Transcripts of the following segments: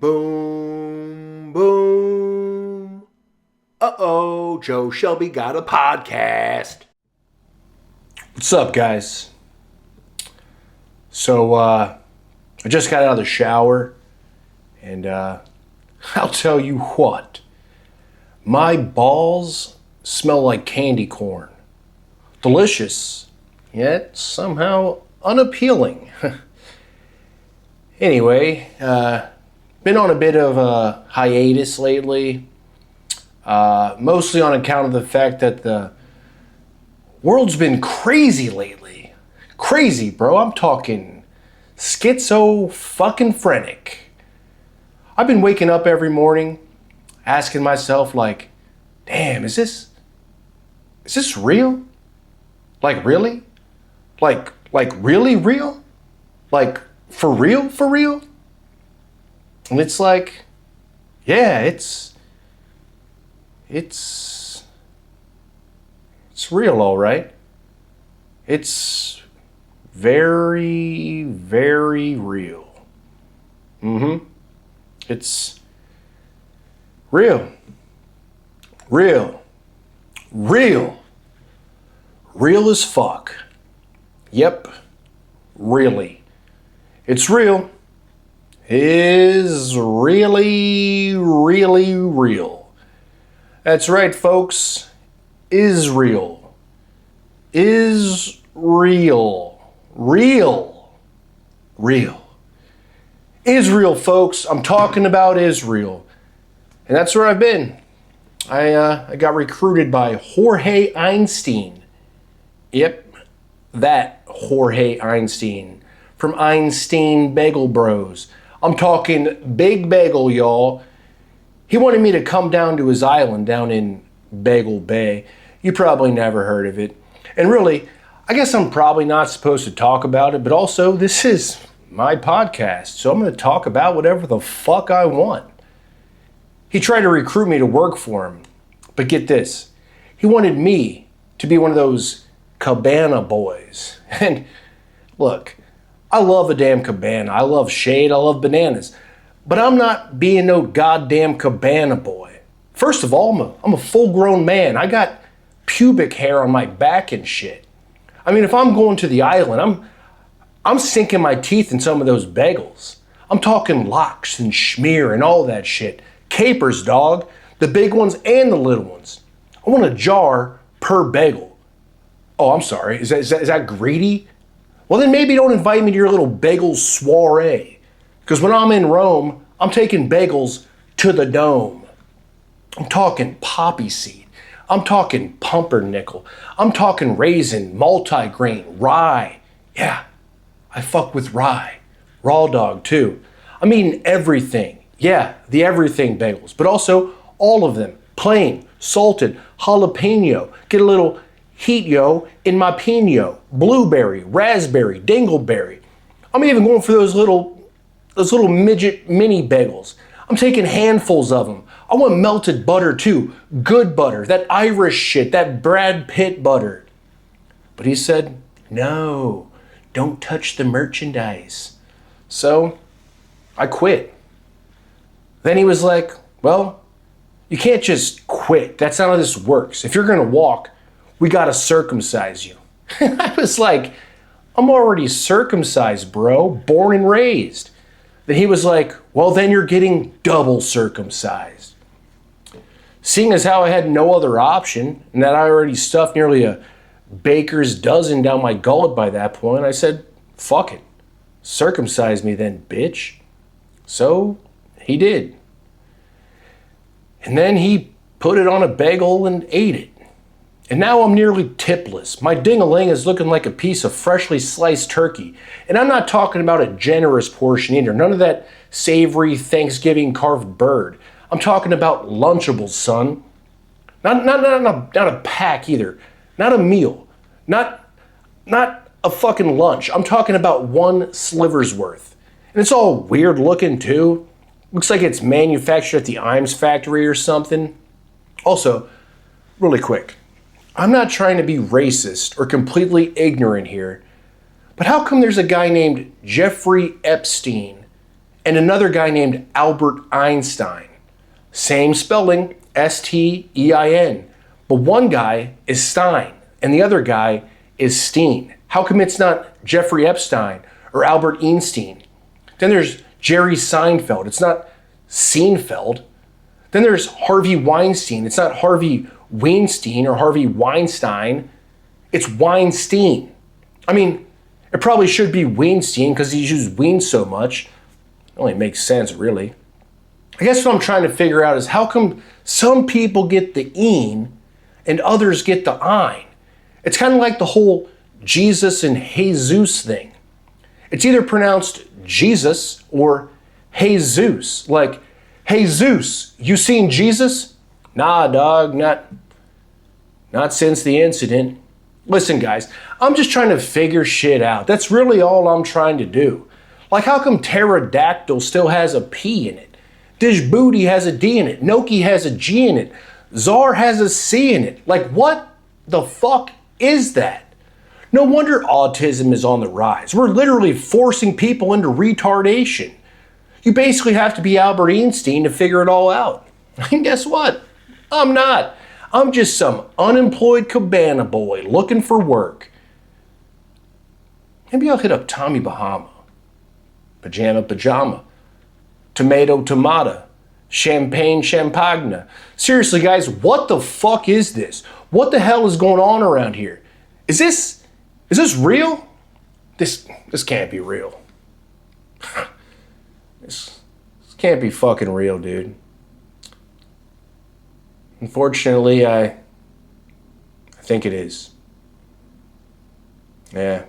Boom, boom. Uh-oh, Joe Shelby got a podcast. What's up, guys? So, I just got out of the shower, and I'll tell you what. My balls smell like candy corn. Delicious, yet somehow unappealing. Anyway, been on a bit of a hiatus lately, mostly on account of the fact that the world's been crazy lately. Crazy, bro. I'm talking schizo-fucking-phrenic. I've been waking up every morning asking myself, like, damn, is this real? Like, really? Like really real? Like, for real? For real? And it's like, yeah, it's real, all right. It's very, very real. It's real. Real as fuck. Yep, really. It's real. Is really, really real. That's right, folks. Israel is real. Real. Israel, folks. I'm talking about Israel. And that's where I've been. I got recruited by Jorge Einstein. Yep, that Jorge Einstein. From Einstein Bagel Bros. I'm talking Big Bagel, y'all. He wanted me to come down to his island down in Bagel Bay. You probably never heard of it. And really, I guess I'm probably not supposed to talk about it, but also this is my podcast, so I'm going to talk about whatever the fuck I want. He tried to recruit me to work for him, but get this. He wanted me to be one of those cabana boys. And look, I love a damn cabana. I love shade. I love bananas. But I'm not being no goddamn cabana boy. First of all, I'm a full-grown man. I got pubic hair on my back and shit. I mean, if I'm going to the island, I'm sinking my teeth in some of those bagels. I'm talking lox and schmear and all that shit. Capers, dog. The big ones and the little ones. I want a jar per bagel. Oh, I'm sorry. Is that greedy? Well, then maybe don't invite me to your little bagel soiree. Because when I'm in Rome, I'm taking bagels to the dome. I'm talking poppy seed. I'm talking pumpernickel. I'm talking raisin, multigrain, rye. Yeah, I fuck with rye. Raw dog, too. I'm eating everything. Yeah, the everything bagels. But also all of them. Plain, salted, jalapeno. Get a little heat, yo, in my pino, blueberry, raspberry, dingleberry. I'm even going for those little midget mini bagels. I'm taking handfuls of them. I want melted butter too, good butter, that Irish shit, that Brad Pitt butter. But he said, no, don't touch the merchandise. So I quit. Then he was like, well, you can't just quit. That's not how this works. If you're gonna walk, we gotta circumcise you. I was like, I'm already circumcised, bro, born and raised. Then he was like, well, then you're getting double circumcised. Seeing as how I had no other option, and that I already stuffed nearly a baker's dozen down my gullet by that point, I said, fuck it. Circumcise me then, bitch. So he did. And then he put it on a bagel and ate it. And now I'm nearly tipless. My ding-a-ling is looking like a piece of freshly sliced turkey. And I'm not talking about a generous portion either. None of that savory Thanksgiving carved bird. I'm talking about Lunchables, son. Not a pack either. Not a meal. Not a fucking lunch. I'm talking about one sliver's worth. And it's all weird looking too. Looks like it's manufactured at the Imes factory or something. Also, really quick. I'm not trying to be racist or completely ignorant here, but how come there's a guy named Jeffrey Epstein and another guy named Albert Einstein. Same spelling, S-T-E-I-N. But one guy is Stein, and the other guy is Steen. How come it's not Jeffrey Epstein or Albert Einstein? Then there's Jerry Seinfeld. It's not Seinfeld. Then there's Harvey Weinstein. It's not Harvey Weinstein or Harvey Weinstein. It's Weinstein. I mean, it probably should be Weinstein because he's used Wein so much. It only makes sense, really. I guess what I'm trying to figure out is how come some people get the een and others get the ein? It's kind of like the whole Jesus and Jesus thing. It's either pronounced Jesus or Jesus. Like, hey Zeus, you seen Jesus? Nah, dog, not since the incident. Listen, guys, I'm just trying to figure shit out. That's really all I'm trying to do. Like, how come pterodactyl still has a P in it? Dish Booty has a D in it. Noki has a G in it. Czar has a C in it. Like, what the fuck is that? No wonder autism is on the rise. We're literally forcing people into retardation. You basically have to be Albert Einstein to figure it all out. And guess what? I'm not. I'm just some unemployed cabana boy looking for work. Maybe I'll hit up Tommy Bahama. Pajama. Tomato. Champagne champagne. Seriously, guys, what the fuck is this? What the hell is going on around here? Is this real? This can't be real. This can't be fucking real, dude. Unfortunately, I think it is. Yeah.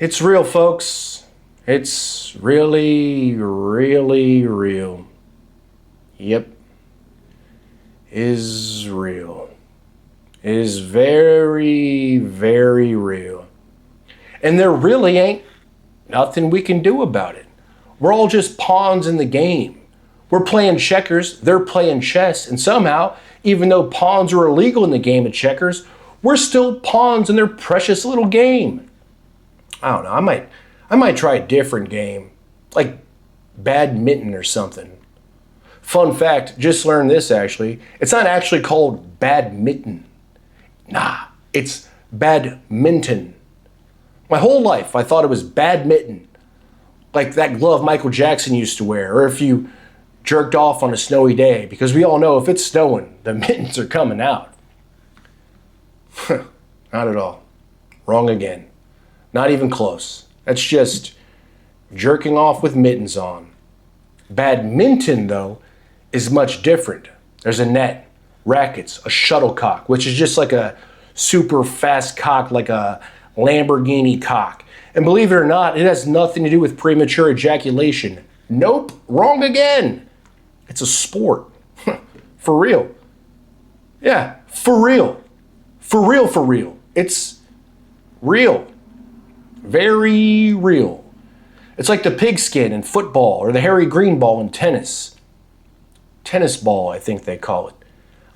It's real, folks. It's really, really real. Yep. Is real. Is very, very real. And there really ain't nothing we can do about it. We're all just pawns in the game. We're playing checkers, they're playing chess, and somehow, even though pawns are illegal in the game of checkers, we're still pawns in their precious little game. I don't know, I might try a different game, like badminton or something. Fun fact, just learned this actually, it's not actually called badminton. Nah, it's badminton. My whole life I thought it was badminton, like that glove Michael Jackson used to wear, or if you jerked off on a snowy day, because we all know if it's snowing, the mittens are coming out. Not at all. Wrong again. Not even close. That's just jerking off with mittens on. Badminton, though, is much different. There's a net, rackets, a shuttlecock, which is just like a super fast cock, like a Lamborghini cock. And believe it or not, it has nothing to do with premature ejaculation. Nope, wrong again. It's a sport. For real. Yeah, for real. For real. It's real. Very real. It's like the pigskin in football or the hairy green ball in tennis. Tennis ball, I think they call it.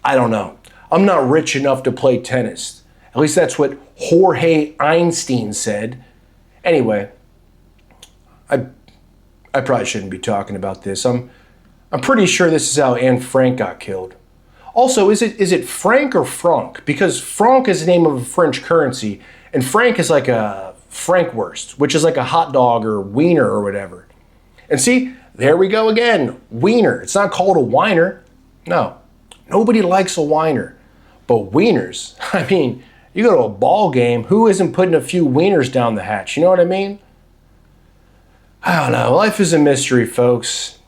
I don't know. I'm not rich enough to play tennis. At least that's what Jorge Einstein said. Anyway, I probably shouldn't be talking about this. I'm pretty sure this is how Anne Frank got killed. Also, is it Frank or Franc? Because franc is the name of a French currency, and franc is like a Frankwurst, which is like a hot dog or wiener or whatever. And see, there we go again. Wiener. It's not called a whiner. No, nobody likes a whiner. But wieners, I mean, you go to a ball game, who isn't putting a few wieners down the hatch? You know what I mean? I don't know. Life is a mystery, folks.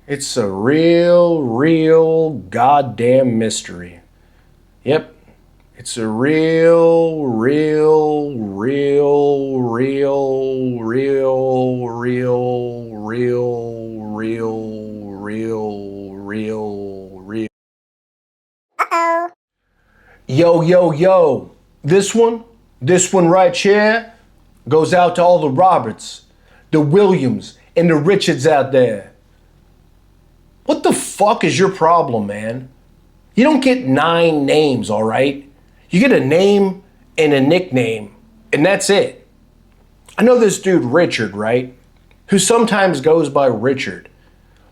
It's a real goddamn mystery. Yep. It's a real Uh-oh. Yo. This one right here goes out to all the Roberts, the Williams, and the Richards out there. What the fuck is your problem, man? You don't get 9 names, all right? You get a name and a nickname, and that's it. I know this dude Richard, right? who sometimes goes by Richard.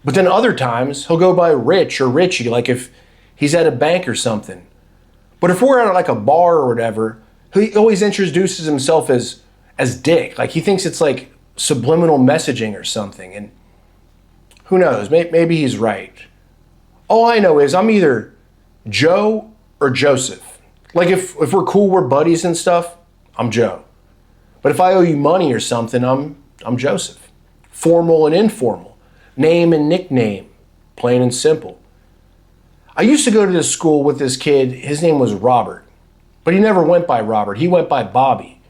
But then other times, he'll go by Rich or Richie, like if he's at a bank or something. But if we're at like a bar or whatever, he always introduces himself as Dick. Like he thinks it's like subliminal messaging or something. And who knows, maybe he's right. All I know is I'm either Joe or Joseph. Like if we're cool, we're buddies and stuff, I'm Joe. But if I owe you money or something, I'm Joseph. Formal and informal. Name and nickname. Plain and simple. I used to go to this school with this kid. His name was Robert. But he never went by Robert. He went by Bobby.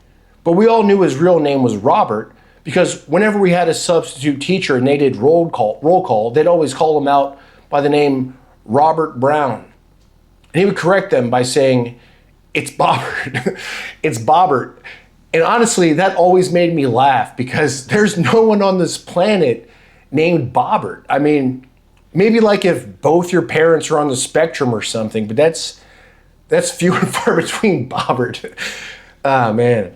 But we all knew his real name was Robert because whenever we had a substitute teacher and they did roll call, they'd always call him out by the name Robert Brown. And he would correct them by saying, "It's Bobbert." It's Bobbert. And honestly, that always made me laugh because there's no one on this planet named Bobbert. I mean, maybe like if both your parents are on the spectrum or something, but that's few and far between, Bobbert. Ah, man.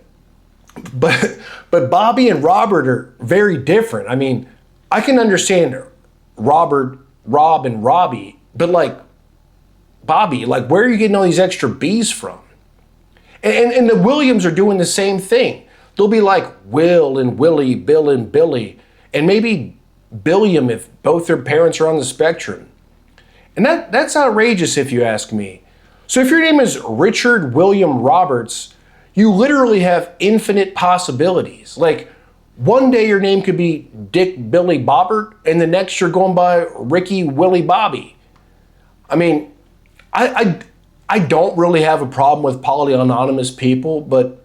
But Bobby and Robert are very different. I mean, I can understand Robert, Rob, and Robbie, but like Bobby, like where are you getting all these extra B's from? And the Williams are doing the same thing. They'll be like Will and Willie, Bill and Billy, and maybe Billiam if both their parents are on the spectrum. And that's outrageous if you ask me. So if your name is Richard William Roberts, you literally have infinite possibilities. Like one day your name could be Dick Billy Bobbert, and the next you're going by Ricky Willie Bobby. I mean, I don't really have a problem with polyanonymous people, but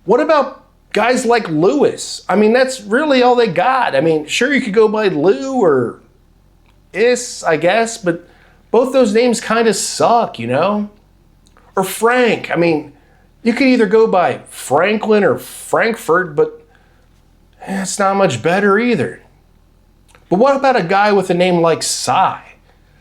what about guys like Lewis? I mean, that's really all they got. I mean, sure, you could go by Lou or Is, I guess, but both those names kind of suck, you know? Or Frank. I mean, you could either go by Franklin or Frankfurt, but it's not much better either. But what about a guy with a name like Cy?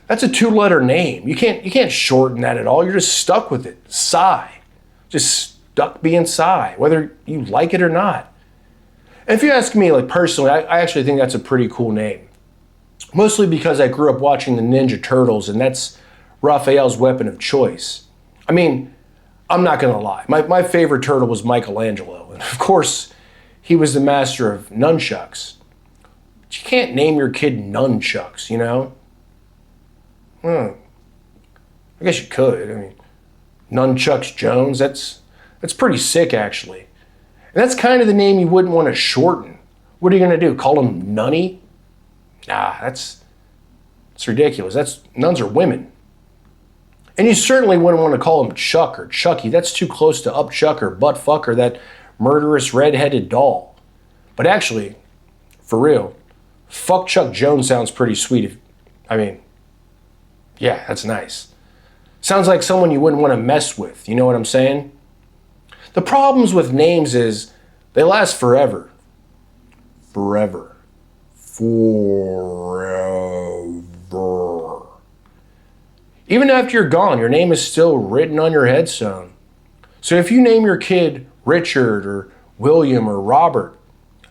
That's a 2-letter name. You can't shorten that at all. You're just stuck with it. Cy. Just stuck being Cy, whether you like it or not. And if you ask me, like personally, I actually think that's a pretty cool name. Mostly because I grew up watching the Ninja Turtles, and that's Raphael's weapon of choice. I mean, I'm not gonna lie. My favorite turtle was Michelangelo. And of course, he was the master of nunchucks. But you can't name your kid Nunchucks, you know? I guess you could. I mean, Nunchucks Jones, that's pretty sick, actually. And that's kind of the name you wouldn't want to shorten. What are you going to do, call him Nunny? Nah, that's ridiculous. Nuns are women. And you certainly wouldn't want to call him Chuck or Chucky. That's too close to Upchuck or Buttfuck or that murderous red-headed doll. But actually, for real, Fuck Chuck Jones sounds pretty sweet. Yeah, that's nice. Sounds like someone you wouldn't want to mess with, you know what I'm saying? The problems with names is they last forever. Forever. Even after you're gone, your name is still written on your headstone. So if you name your kid Richard or William or Robert,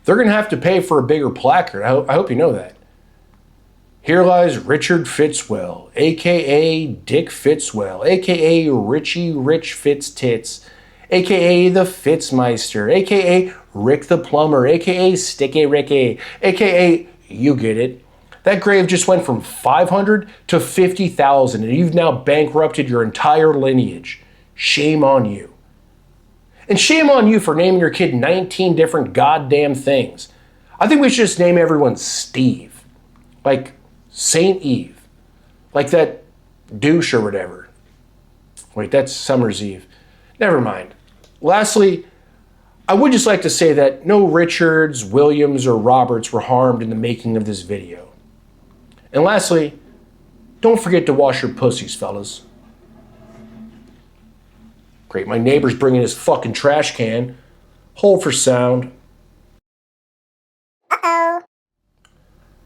they're going to have to pay for a bigger placard. I hope you know that. Here lies Richard Fitzwell, a.k.a. Dick Fitzwell, a.k.a. Richie Rich Fitztits, a.k.a. the Fitzmeister, a.k.a. Rick the Plumber, a.k.a. Sticky Ricky, a.k.a. you get it. That grave just went from 500 to 50,000, and you've now bankrupted your entire lineage. Shame on you. And shame on you for naming your kid 19 different goddamn things. I think we should just name everyone Steve. Like Saint Eve. Like that douche or whatever. Wait, that's Summer's Eve. Never mind. Lastly, I would just like to say that no Richards, Williams, or Roberts were harmed in the making of this video. And lastly, don't forget to wash your pussies, fellas. Great, my neighbor's bringing his fucking trash can. Hold for sound. Uh-oh.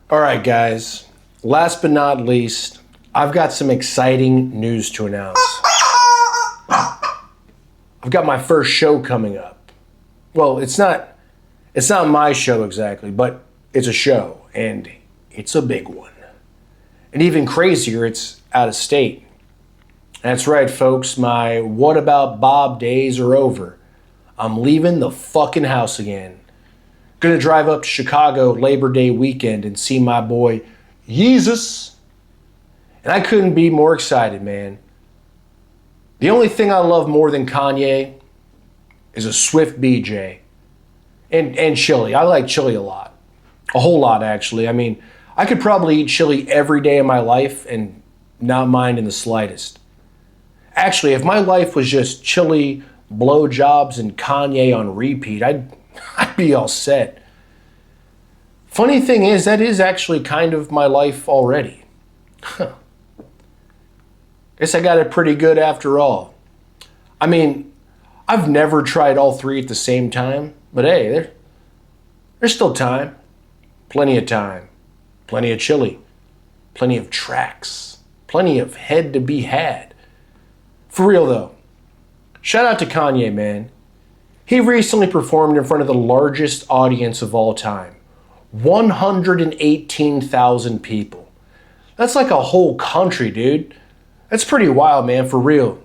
All right, guys. Last but not least, I've got some exciting news to announce. I've got my first show coming up. Well, it's not It's not my show exactly, but it's a show, and it's a big one. And even crazier, it's out of state. That's right, folks, my what about Bob days are over. I'm leaving the fucking house again. Gonna drive up to Chicago Labor Day weekend and see my boy Yeezus. And I couldn't be more excited, man. The only thing I love more than Kanye is a Swift BJ. And chili. I like chili a lot. A whole lot, actually. I mean, I could probably eat chili every day of my life and not mind in the slightest. Actually, if my life was just chili, blowjobs, and Kanye on repeat, I'd be all set. Funny thing is, that is actually kind of my life already. Guess I got it pretty good after all. I mean, I've never tried all three at the same time, but hey, there's still time. Plenty of time. Plenty of chili. Plenty of tracks. Plenty of head to be had. For real though, shout out to Kanye, man. He recently performed in front of the largest audience of all time. 118,000 people. That's like a whole country, dude. That's pretty wild, man, for real.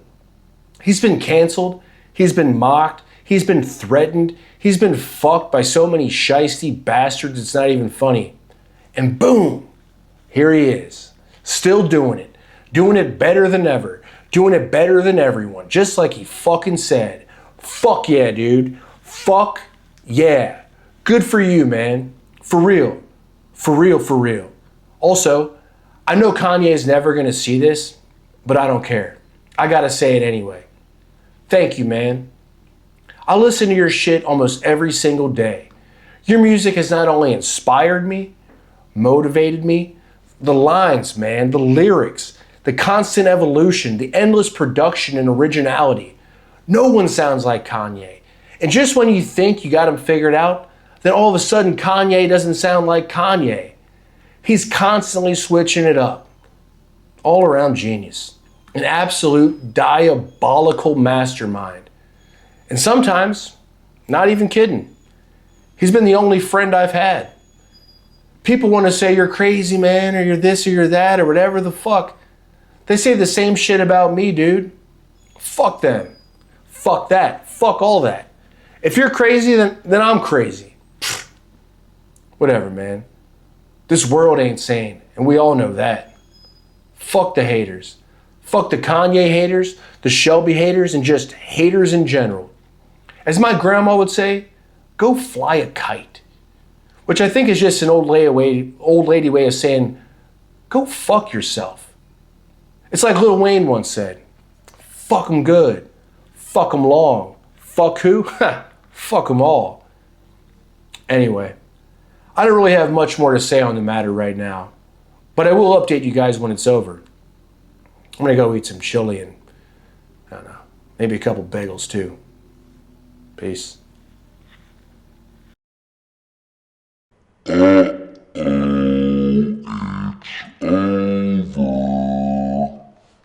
He's been canceled. He's been mocked. He's been threatened. He's been fucked by so many shiesty bastards it's not even funny. And boom, here he is. Still doing it. Doing it better than ever. Doing it better than everyone. Just like he fucking said. Fuck yeah, dude. Fuck yeah. Good for you, man. For real. For real, for real. Also, I know Kanye is never going to see this, but I don't care. I gotta say it anyway. Thank you, man. I listen to your shit almost every single day. Your music has not only inspired me, motivated me, the lines, man, the lyrics, the constant evolution, the endless production and originality. No one sounds like Kanye. And just when you think you got him figured out, then all of a sudden Kanye doesn't sound like Kanye. He's constantly switching it up. All around genius. An absolute diabolical mastermind. And sometimes, not even kidding, he's been the only friend I've had. People want to say you're crazy, man, or you're this or you're that, or whatever the fuck. They say the same shit about me, dude. Fuck them. Fuck that. Fuck all that. If you're crazy, then I'm crazy. Whatever, man. This world ain't sane, and we all know that. Fuck the haters. Fuck the Kanye haters, the Shelby haters, and just haters in general. As my grandma would say, go fly a kite. Which I think is just an old lady way of saying, go fuck yourself. It's like Lil Wayne once said, fuck 'em good, fuck 'em long, fuck who? Fuck 'em all. Anyway, I don't really have much more to say on the matter right now, but I will update you guys when it's over. I'm gonna go eat some chili and, I don't know, maybe a couple bagels too. Peace.